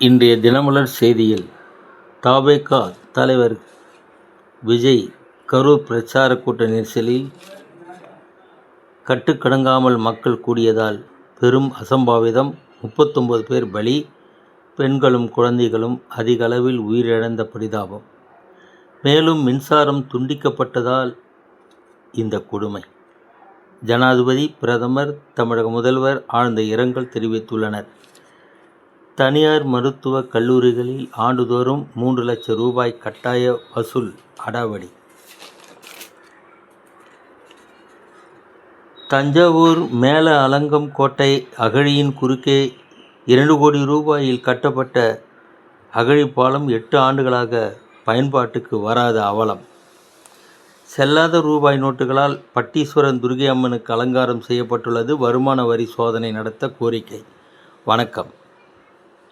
இன்றைய தினமலர் செய்தியில் தவேகா தலைவர் விஜய் கரூர் பிரச்சார கூட்ட நெரிசலில் கட்டுக்கடங்காமல் மக்கள் கூடியதால் பெரும் அசம்பாவிதம், 39 பேர் பலி, பெண்களும் குழந்தைகளும் அதிக அளவில் உயிரிழந்த பரிதாபம். மேலும் மின்சாரம் துண்டிக்கப்பட்டதால் இந்த கொடுமை. ஜனாதிபதி, பிரதமர், தமிழக முதல்வர் ஆழ்ந்த இரங்கல் தெரிவித்துள்ளனர். தனியார் மருத்துவக் கல்லூரிகளில் ஆண்டுதோறும் 3 லட்சம் ரூபாய் கட்டாய வசூல் அடாவடி. தஞ்சாவூர் மேல அலங்கம் கோட்டை அகழியின் குறுக்கே 2 கோடி ரூபாயில் கட்டப்பட்ட அகழி பாலம் 8 ஆண்டுகளாக பயன்பாட்டுக்கு வராத அவலம். செல்லாத ரூபாய் நோட்டுகளால் பட்டீஸ்வரம் துர்க்கை அம்மனுக்கு அலங்காரம் செய்யப்பட்டுள்ளது. வருமான வரி சோதனை நடத்த கோரிக்கை. வணக்கம்.